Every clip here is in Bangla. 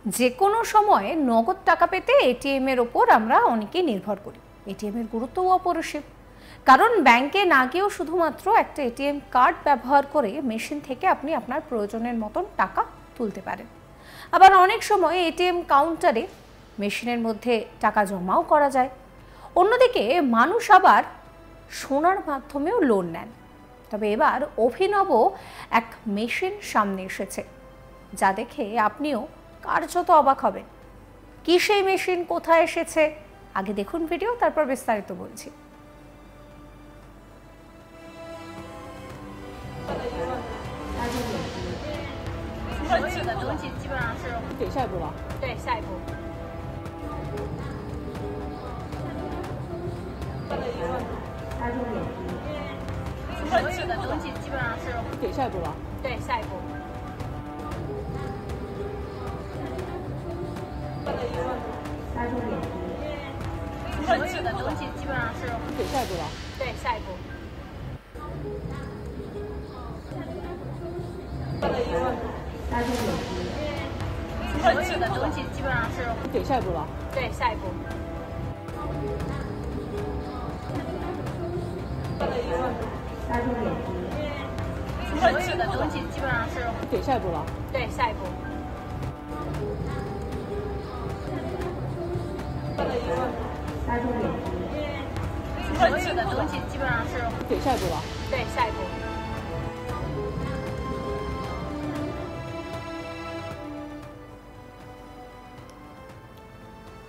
যে কোনো সময়ে নগদ টাকা পেতে এটিএম এর ওপর আমরা অনেকেই নির্ভর করি। এটিএম এর গুরুত্বও অপরিসীম, কারণ ব্যাংকে না গিয়েও শুধুমাত্র একটা এটিএম কার্ড ব্যবহার করে মেশিন থেকে আপনি আপনার প্রয়োজনের মতন টাকা তুলতে পারেন। আবার অনেক সময় এটিএম কাউন্টারে মেশিনের মধ্যে টাকা জমাও করা যায়। অন্যদিকে মানুষ আবার সোনার মাধ্যমেও লোন নেন। তবে এবার অভিনব এক মেশিন সামনে এসেছে, যা দেখে আপনিও কার্যত অবাক হবেন। কি সেই মেশিন, কোথায় এসেছে, আগে দেখুন ভিডিও, তারপর বিস্তারিত বলছি।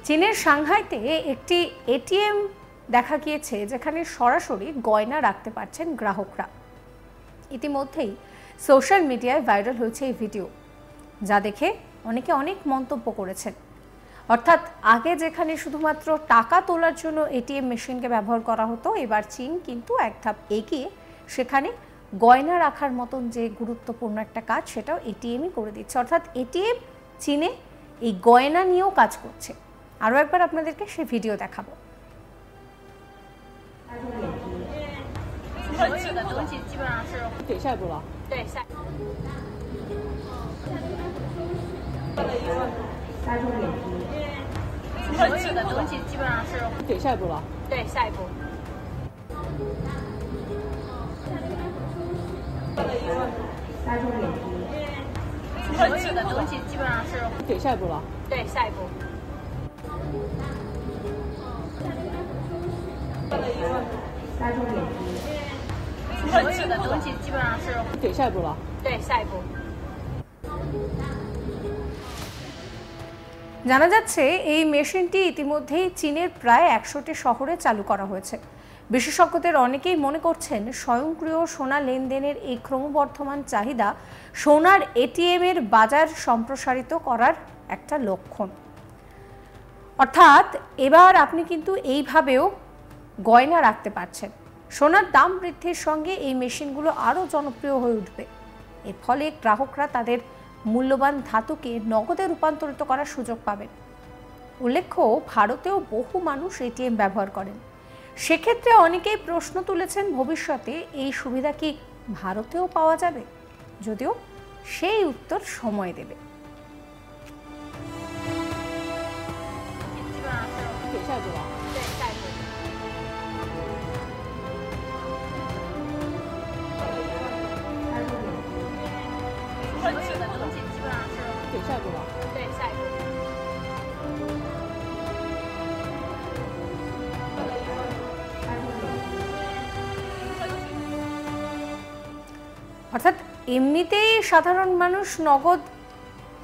চীনের সাংহাইতে একটি এটিএম দেখা গিয়েছে, যেখানে সরাসরি গয়না রাখতে পারছেন গ্রাহকরা। ইতিমধ্যেই সোশ্যাল মিডিয়ায় ভাইরাল হয়েছে এই ভিডিও, যা দেখে অনেকে অনেক মন্তব্য করেছেন। অর্থাৎ আগে যেখানে শুধুমাত্র টাকা তোলার জন্য এটিএম মেশিনকে ব্যবহার করা হতো, এবার চীন কিন্তু এক ধাপ এগিয়ে সেখানে গয়না রাখার মতন যে গুরুত্বপূর্ণ একটা কাজ, সেটাও এটিএমই করে দিচ্ছে। অর্থাৎ এটিএম চীনে এই গয়না নিয়েও কাজ করছে। আরও একবার আপনাদেরকে সেই ভিডিও দেখাবো। জানা যাচ্ছে এই মেশিনটি ইতিমধ্যেই চীনের প্রায় 100টি শহরে চালু করা হয়েছে। বিশেষজ্ঞদের অনেকেই মনে করছেন, স্বয়ংক্রিয় সোনা লেনদেনের এই ক্রমবর্ধমান চাহিদা সোনার এটিএম এর বাজার সম্প্রসারিত করার একটা লক্ষণ। অর্থাৎ এবার আপনি কিন্তু এইভাবেও গয়না রাখতে পারছেন। সোনার দাম বৃদ্ধির সঙ্গে এই মেশিনগুলো আরও জনপ্রিয় হয়ে উঠবে। এর ফলে গ্রাহকরা তাদের মূল্যবান ধাতুকে নগদে রূপান্তরিত করার সুযোগ পাবেন। উল্লেখ্য, ভারতেও বহু মানুষ এটিএম ব্যবহার করেন। সেক্ষেত্রে অনেকেই প্রশ্ন তুলেছেন, ভবিষ্যতে এই সুবিধা কি ভারতেও পাওয়া যাবে? যদিও সেই উত্তর সময় দেবে। অর্থাৎ এমনিতেই সাধারণ মানুষ নগদ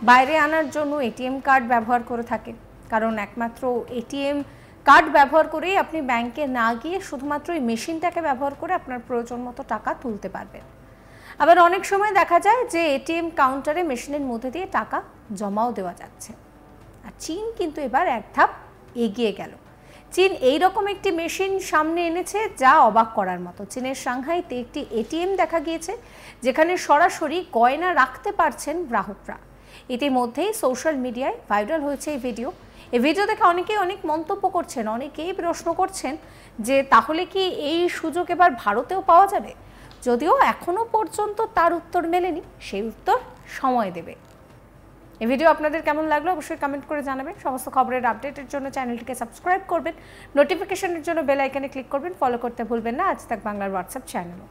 বাইরে আনার জন্য এটিএম কার্ড ব্যবহার করে থাকে, কারণ একমাত্র এটিএম কার্ড ব্যবহার করেই আপনি ব্যাংকে না গিয়ে শুধুমাত্র এই মেশিনটাকে ব্যবহার করে আপনার প্রয়োজন মতো টাকা তুলতে পারবেন। আবার অনেক সময় দেখা যায় যে এটিএম কাউন্টারে মেশিনের মধ্যে দিয়ে টাকা জমাও দেওয়া যাচ্ছে। আর চীন কিন্তু এবার এক ধাপ এগিয়ে গেল। চীন এইরকম একটি মেশিন সামনে এনেছে যা অবাক করার মতো। চীনের সাংহাইতে একটি এটিএম দেখা গিয়েছে, যেখানে সরাসরি গয়না রাখতে পারছেন গ্রাহকরা। ইতিমধ্যেই সোশ্যাল মিডিয়ায় ভাইরাল হয়েছে এই ভিডিও। এই ভিডিও দেখে অনেকেই অনেক মন্তব্য করছেন, অনেকেই প্রশ্ন করছেন যে তাহলে কি এই সুযোগ এবার ভারতেও পাওয়া যাবে? যদিও এখনো পর্যন্ত তার উত্তর মেলেনি, সেই উত্তর সময় দেবে। এই ভিডিও আপনাদের কেমন লাগলো অবশ্যই কমেন্ট করে জানাবেন। সমস্ত খবরের আপডেটের জন্য চ্যানেলটিকে সাবস্ক্রাইব করবেন, নোটিফিকেশনের জন্য বেল আইকনে ক্লিক করবেন, ফলো করতে ভুলবেন না আজ তাক বাংলার হোয়াটসঅ্যাপ চ্যানেলও।